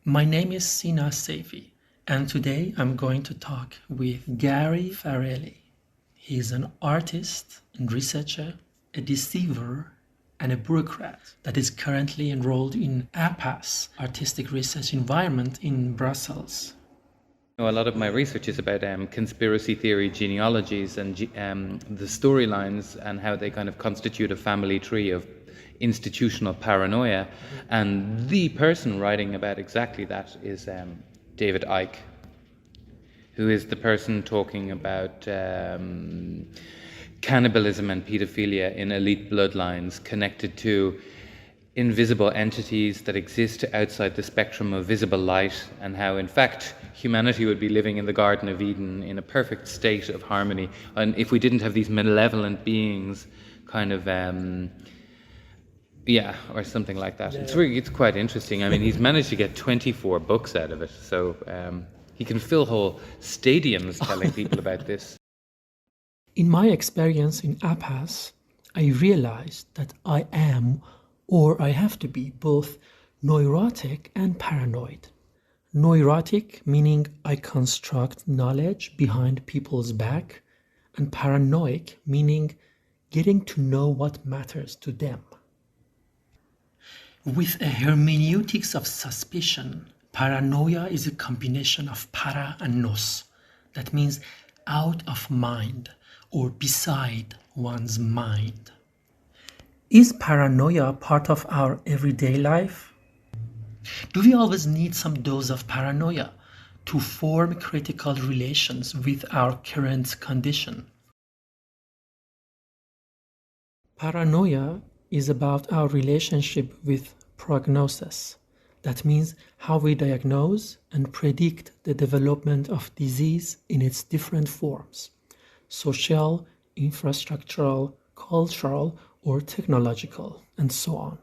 My name is Sina Seifee, and today I'm going to talk with Gary Farrelly. He is an artist and researcher, a deceiver, and a bureaucrat that is currently enrolled in a.pass, artistic research environment in Brussels. A lot of my research is about conspiracy theory genealogies and the storylines and how they kind of constitute a family tree of institutional paranoia. And the person writing about exactly that is David Icke, who is the person talking about cannibalism and pedophilia in elite bloodlines connected to invisible entities that exist outside the spectrum of visible light, and how in fact humanity would be living in the Garden of Eden in a perfect state of harmony, and if we didn't have these malevolent beings kind of or something like that. It's quite interesting. I mean, he's managed to get 24 books out of it, so he can fill whole stadiums telling people about this. In my experience in a.pass, I realized that I am, or I have to be, both neurotic and paranoid. Neurotic meaning I construct knowledge behind people's back, and paranoid meaning getting to know what matters to them. With a hermeneutics of suspicion, paranoia is a combination of para and nos. That means out of mind or beside one's mind. Is paranoia part of our everyday life? Do we always need some dose of paranoia to form critical relations with our current condition? Paranoia is about our relationship with prognosis. That means how we diagnose and predict the development of disease in its different forms: social, infrastructural, cultural, or technological, and so on.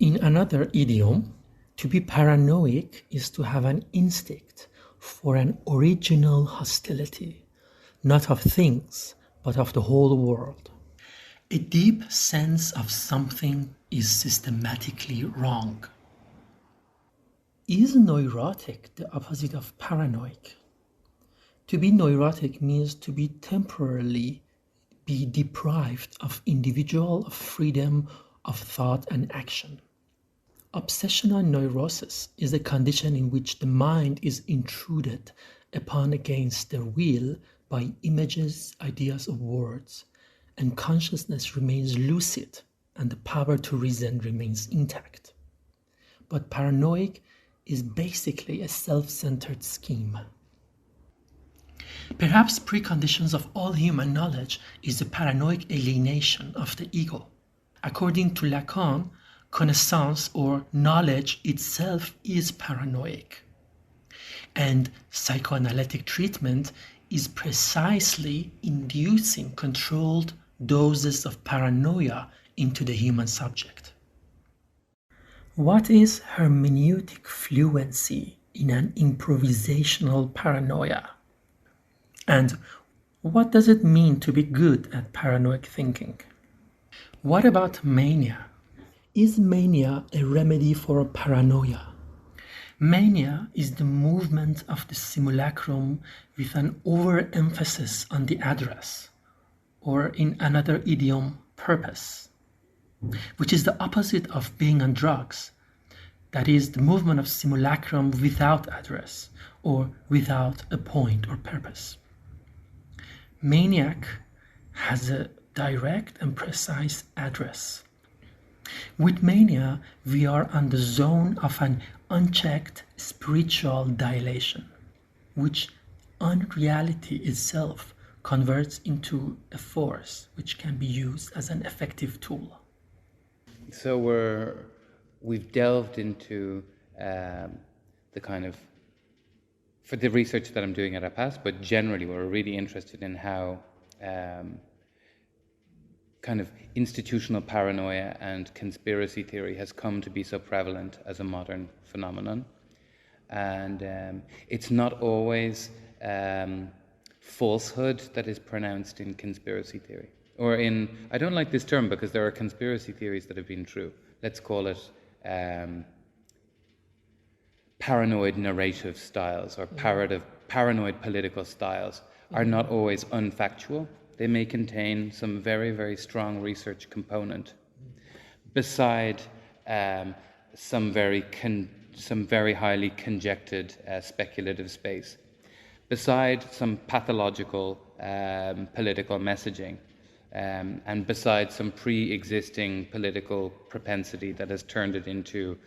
In another idiom, to be paranoid is to have an instinct for an original hostility, not of things, but of the whole world. A deep sense of something is systematically wrong. Is neurotic the opposite of paranoid? To be neurotic means to be temporarily be deprived of individual freedom of thought and action. Obsessional neurosis is a condition in which the mind is intruded upon against their will by images, ideas, or words, and consciousness remains lucid and the power to reason remains intact. But paranoid is basically a self-centered scheme. Perhaps preconditions of all human knowledge is the paranoid alienation of the ego. According to Lacan, connaissance or knowledge itself is paranoid. And psychoanalytic treatment is precisely inducing controlled doses of paranoia into the human subject. What is hermeneutic fluency in an improvisational paranoia? And what does it mean to be good at paranoid thinking? What about mania? Is mania a remedy for paranoia? Mania is the movement of the simulacrum with an overemphasis on the address, or in another idiom, purpose, which is the opposite of being on drugs. That is the movement of simulacrum without address, or without a point or purpose. Maniac has a direct and precise address. With mania, we are on the zone of an unchecked spiritual dilation, which unreality itself converts into a force which can be used as an effective tool. So we've delved into the kind of, for the research that I'm doing at a.pass, but generally we're really interested in how kind of institutional paranoia and conspiracy theory has come to be so prevalent as a modern phenomenon. And it's not always falsehood that is pronounced in conspiracy theory. Or in, I don't like this term because there are conspiracy theories that have been true. Let's call it paranoid narrative styles or paranoid political styles are not always unfactual. They may contain some very, very strong research component beside some very highly conjectured speculative space, beside some pathological political messaging, and besides some pre-existing political propensity that has turned it into,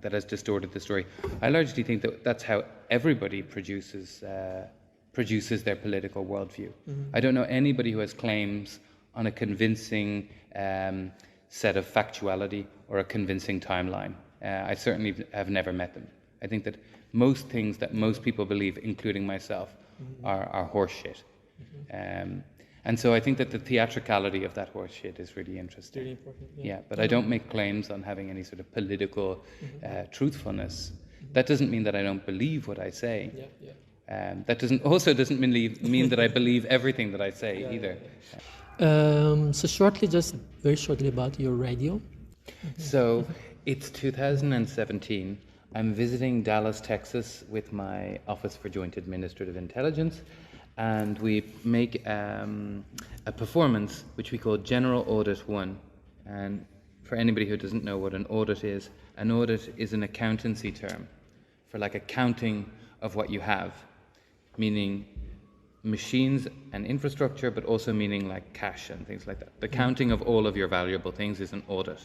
that has distorted the story. I largely think that that's how everybody produces their political worldview. I don't know anybody who has claims on a convincing set of factuality or a convincing timeline. I certainly have never met them. I think that most things that most people believe, including myself, are horseshit. And so I think that the theatricality of that horseshit is really interesting. Really important. Yeah, but I don't make claims on having any sort of political truthfulness. That doesn't mean that I don't believe what I say. That doesn't mean that I believe everything that I say either. So very shortly about your radio. So it's 2017. I'm visiting Dallas, Texas with my Office for Joint Administrative Intelligence, and we make a performance which we call General Audit 1. And for anybody who doesn't know what an audit is an accountancy term for like accounting of what you have, meaning machines and infrastructure, but also meaning like cash and things like that. The counting of all of your valuable things is an audit.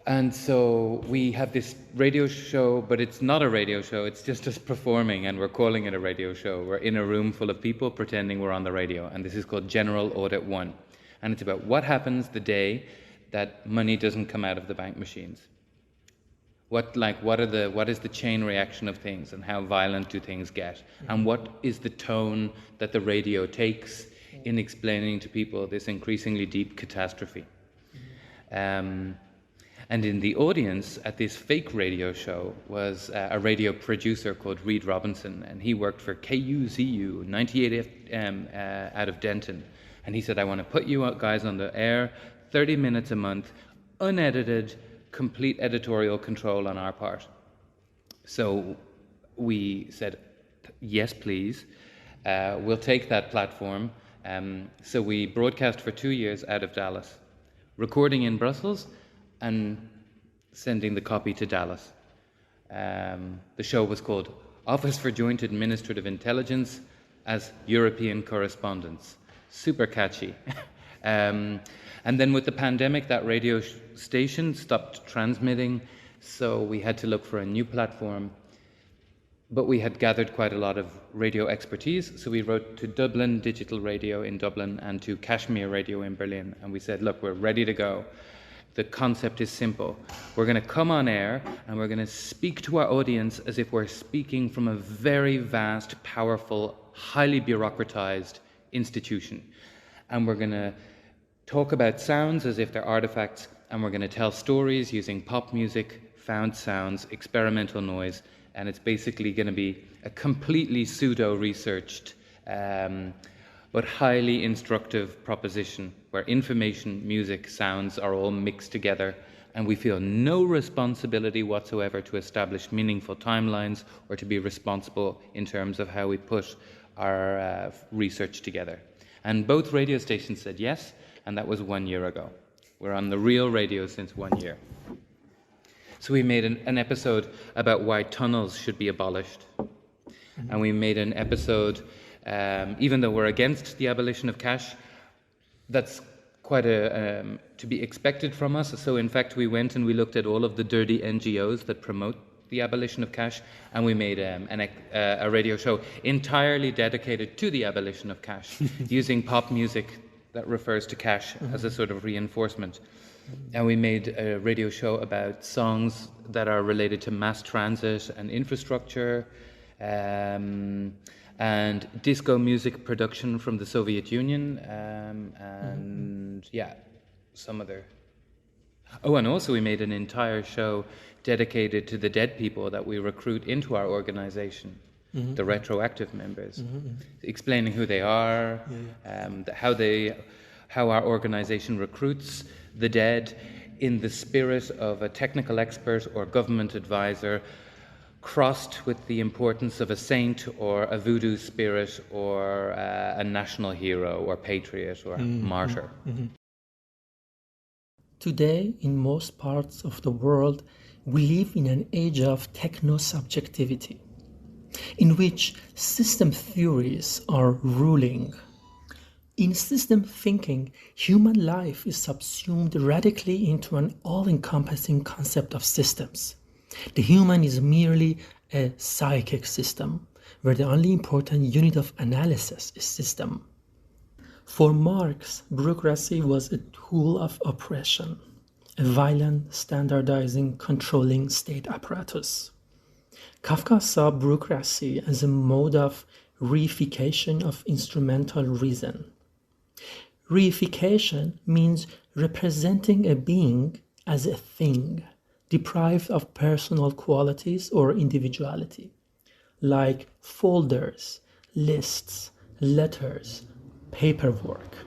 And so we have this radio show, but it's not a radio show, it's just us performing, and we're calling it a radio show. We're in a room full of people pretending we're on the radio, and this is called General Audit 1. And it's about what happens the day that money doesn't come out of the bank machines. What is the chain reaction of things, and how violent do things get? And what is the tone that the radio takes in explaining to people this increasingly deep catastrophe? And in the audience at this fake radio show was a radio producer called Reed Robinson, and he worked for KUZU 98 FM out of Denton. And he said, I want to put you guys on the air 30 minutes a month, unedited, complete editorial control on our part. So we said, yes, please. We'll take that platform. So we broadcast for 2 years out of Dallas, recording in Brussels and sending the copy to Dallas. The show was called Office for Joint Administrative Intelligence as European Correspondents. Super catchy. And then with the pandemic, that radio station stopped transmitting, so we had to look for a new platform. But we had gathered quite a lot of radio expertise, so we wrote to Dublin Digital Radio in Dublin and to Kashmir Radio in Berlin, and we said, look, we're ready to go. The concept is simple. We're going to come on air and we're going to speak to our audience as if we're speaking from a very vast, powerful, highly bureaucratized institution. And we're going to talk about sounds as if they're artifacts, and we're going to tell stories using pop music, found sounds, experimental noise, and it's basically going to be a completely pseudo-researched but highly instructive proposition where information, music, sounds are all mixed together, and we feel no responsibility whatsoever to establish meaningful timelines or to be responsible in terms of how we put our research together. And both radio stations said yes, and that was 1 year ago. We're on the real radio since 1 year. So we made an episode about why tunnels should be abolished. And we made an episode, even though we're against the abolition of cash, that's quite to be expected from us. So in fact, we went and we looked at all of the dirty NGOs that promote the abolition of cash, and we made a radio show entirely dedicated to the abolition of cash, using pop music that refers to cash as a sort of reinforcement. And we made a radio show about songs that are related to mass transit and infrastructure, and disco music production from the Soviet Union, and some other. Oh, and also we made an entire show dedicated to the dead people that we recruit into our organization, the retroactive members, explaining who they are, how our organization recruits the dead in the spirit of a technical expert or government advisor, crossed with the importance of a saint or a voodoo spirit or a national hero or patriot or martyr. Today, in most parts of the world, we live in an age of techno-subjectivity, in which system theories are ruling. In system thinking, human life is subsumed radically into an all-encompassing concept of systems. The human is merely a psychic system, where the only important unit of analysis is system. For Marx, bureaucracy was a tool of oppression, a violent, standardizing, controlling state apparatus. Kafka saw bureaucracy as a mode of reification of instrumental reason. Reification means representing a being as a thing, deprived of personal qualities or individuality, like folders, lists, letters, paperwork,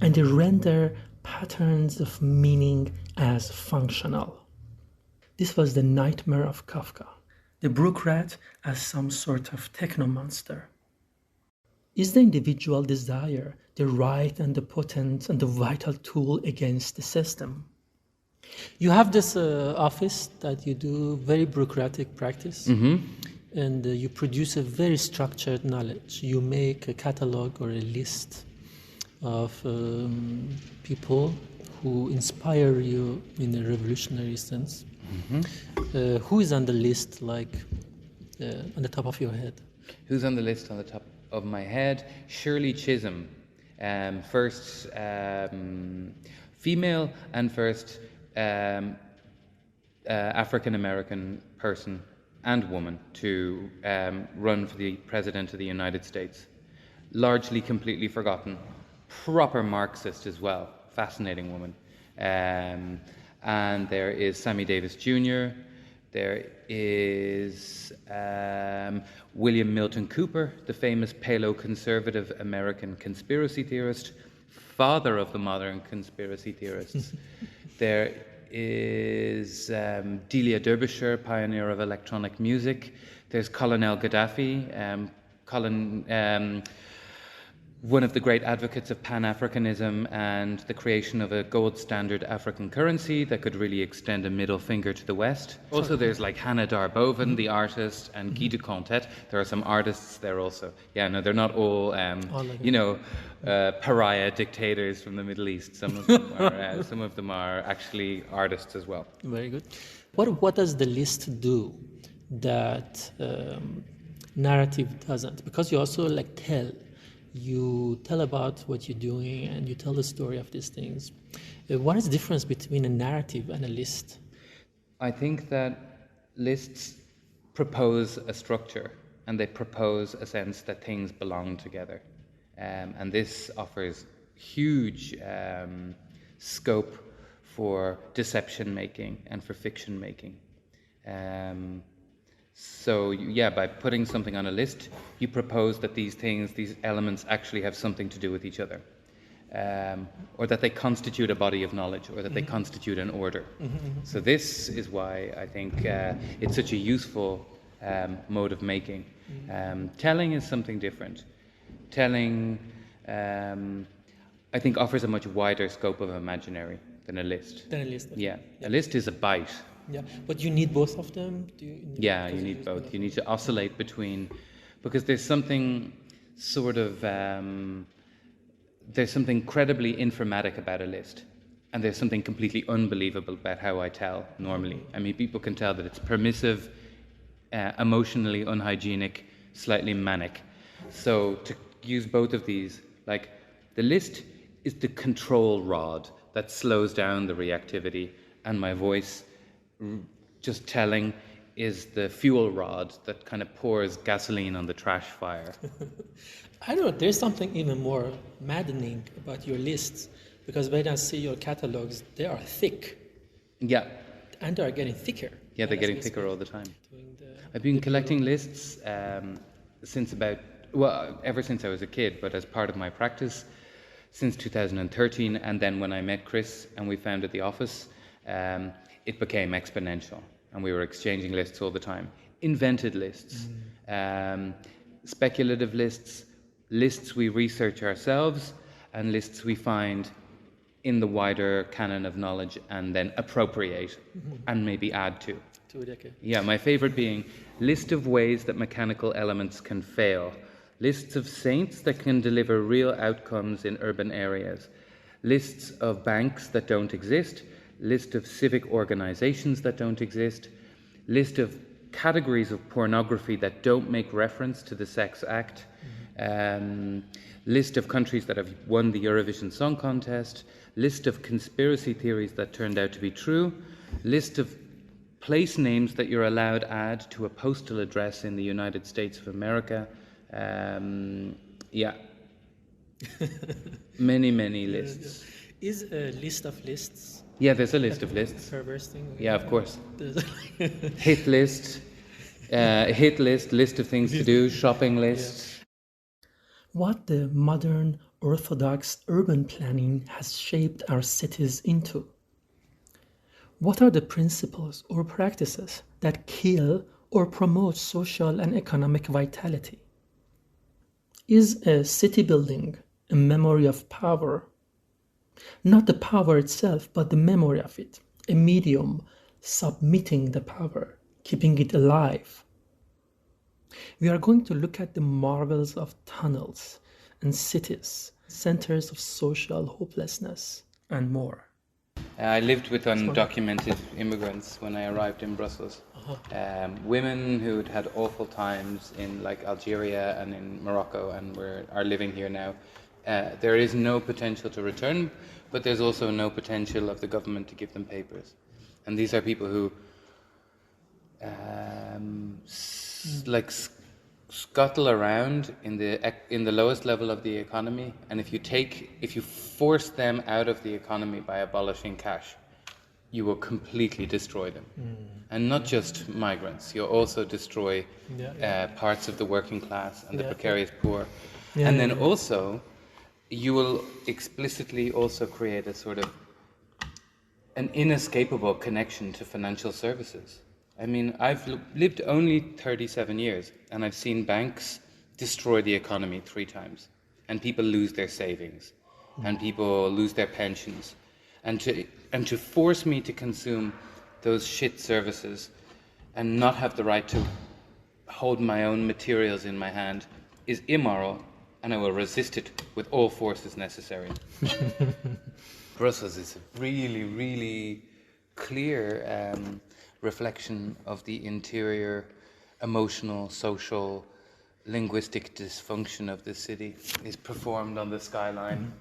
and they render patterns of meaning as functional. This was the nightmare of Kafka, the bureaucrat as some sort of techno-monster. Is the individual desire the right and the potent and the vital tool against the system? You have this office that you do very bureaucratic practice, and you produce a very structured knowledge. You make a catalog or a list of people who inspire you in a revolutionary sense. Who is on the list, like on the top of your head? Who's on the list on the top of my head? Shirley Chisholm, first female and first African American person and woman to run for the President of the United States. Largely completely forgotten. Proper Marxist as well. Fascinating woman. And there is Sammy Davis Jr. There is William Milton Cooper, the famous paleoconservative American conspiracy theorist, father of the modern conspiracy theorists. There is Delia Derbyshire, pioneer of electronic music. There's Colonel Gaddafi, one of the great advocates of Pan-Africanism and the creation of a gold standard African currency that could really extend a middle finger to the West. Also, there's like Hannah Darboven, the artist, and Guy de Contet. There are some artists there also. Yeah, no, they're not all, pariah dictators from the Middle East. Some of them are actually artists as well. Very good. What does the list do that narrative doesn't? Because you also you tell about what you're doing and you tell the story of these things. What is the difference between a narrative and a list? I think that lists propose a structure and they propose a sense that things belong together. And this offers huge scope for deception making and for fiction making. So by putting something on a list, you propose that these elements actually have something to do with each other, or that they constitute a body of knowledge, or that they constitute an order. So this is why I think it's such a useful mode of making. Telling is something different. Telling, I think, offers a much wider scope of imaginary than a list. Yeah, a list is a bite. Yeah, but you need both of them? You need both. You need to oscillate between, because there's something there's something incredibly informatic about a list, and there's something completely unbelievable about how I tell normally. I mean, people can tell that it's permissive, emotionally unhygienic, slightly manic. So to use both of these, like the list is the control rod that slows down the reactivity, and my voice just telling is the fuel rod that kind of pours gasoline on the trash fire. I don't know, there's something even more maddening about your lists, because when I see your catalogs, they are thick. Yeah. And they are getting thicker. Yeah, they're getting thicker all the time. I've been collecting lists ever since I was a kid, but as part of my practice since 2013, and then when I met Chris and we founded the office, it became exponential, and we were exchanging lists all the time. Invented lists, speculative lists, lists we research ourselves, and lists we find in the wider canon of knowledge and then appropriate and maybe add to. Yeah, my favorite being list of ways that mechanical elements can fail, lists of saints that can deliver real outcomes in urban areas, lists of banks that don't exist, list of civic organizations that don't exist, list of categories of pornography that don't make reference to the sex act, list of countries that have won the Eurovision Song Contest, list of conspiracy theories that turned out to be true, list of place names that you're allowed add to a postal address in the United States of America. Many lists. Is a list of lists? Yeah, there's a list of lists. Perverse thing. Yeah, of course. Hit list, list of things to do, shopping list. What the modern orthodox urban planning has shaped our cities into. What are the principles or practices that kill or promote social and economic vitality? Is a city building a memory of power? Not the power itself, but the memory of it, a medium submitting the power, keeping it alive. We are going to look at the marvels of tunnels and cities, centers of social hopelessness, and more. I lived with undocumented immigrants when I arrived in Brussels. Women who'd had awful times in like Algeria and in Morocco and are living here now. There is no potential to return, but there's also no potential of the government to give them papers. And these are people who scuttle around in the lowest level of the economy, and if you force them out of the economy by abolishing cash, you will completely destroy them. And not just migrants, you'll also destroy parts of the working class and the precarious poor. And then also you will explicitly also create a sort of an inescapable connection to financial services. I mean, I've lived only 37 years, and I've seen banks destroy the economy 3 times, and people lose their savings, and people lose their pensions, and to force me to consume those shit services and not have the right to hold my own materials in my hand is immoral, and I will resist it with all forces necessary. Brussels is a really, really clear reflection of the interior, emotional, social, linguistic dysfunction of the city. Is performed on the skyline.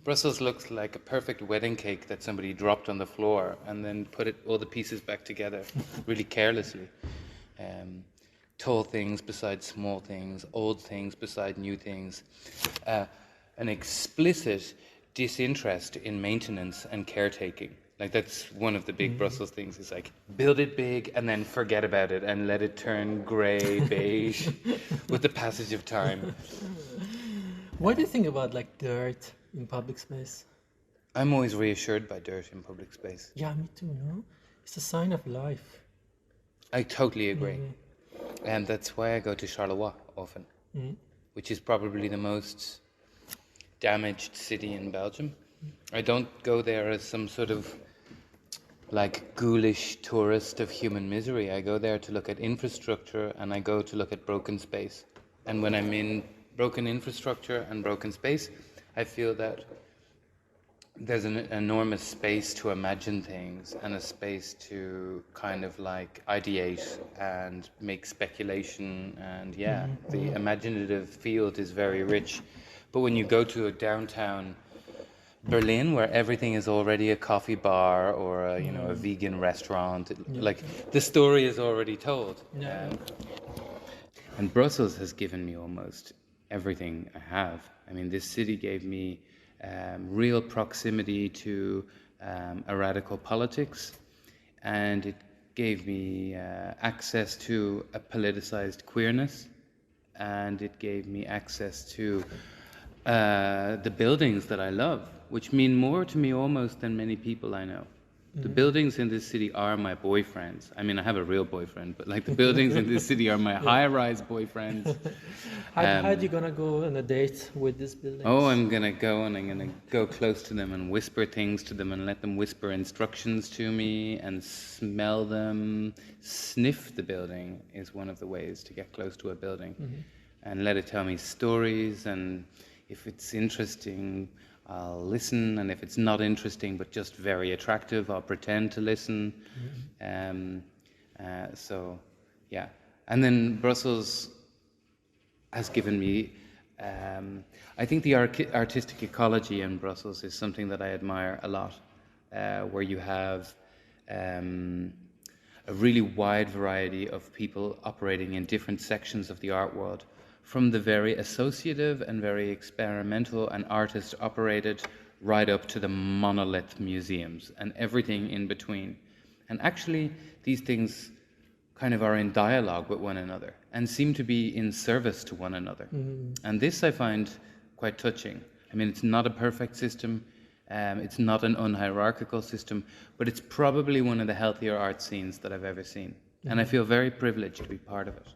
Brussels looks like a perfect wedding cake that somebody dropped on the floor and then put all the pieces back together really carelessly. Tall things beside small things, old things beside new things. An explicit disinterest in maintenance and caretaking. Like, that's one of the big Brussels things, is like, build it big and then forget about it and let it turn grey, beige with the passage of time. What do you think about like dirt in public space? I'm always reassured by dirt in public space. Yeah, me too, no? It's a sign of life. I totally agree. And that's why I go to Charleroi often, which is probably the most damaged city in Belgium. I don't go there as some sort of like ghoulish tourist of human misery. I go there to look at infrastructure, and I go to look at broken space. And when I'm in broken infrastructure and broken space, I feel that there's an enormous space to imagine things and a space to kind of like ideate and make speculation, and the imaginative field is very rich. But when you go to a downtown Berlin, where everything is already a coffee bar or a vegan restaurant, like the story is already told. And Brussels has given me almost everything I have. I mean, this city gave me real proximity to a radical politics, and it gave me access to a politicized queerness, and it gave me access to the buildings that I love, which mean more to me almost than many people I know. The buildings in this city are my boyfriends. I mean, I have a real boyfriend, but like the buildings in this city are my high-rise boyfriends. How are you gonna go on a date with these buildings? Oh, I'm gonna go and I'm gonna go close to them and whisper things to them and let them whisper instructions to me and smell them. Sniff the building is one of the ways to get close to a building, and let it tell me stories. And if it's interesting, I'll listen, and if it's not interesting but just very attractive, I'll pretend to listen. So, yeah. And then Brussels has given me, I think the artistic ecology in Brussels is something that I admire a lot, where you have a really wide variety of people operating in different sections of the art world, from the very associative and very experimental and artist operated right up to the monolith museums and everything in between. And actually these things kind of are in dialogue with one another and seem to be in service to one another. And this I find quite touching. I mean, it's not a perfect system, it's not an unhierarchical system, but it's probably one of the healthier art scenes that I've ever seen. And I feel very privileged to be part of it.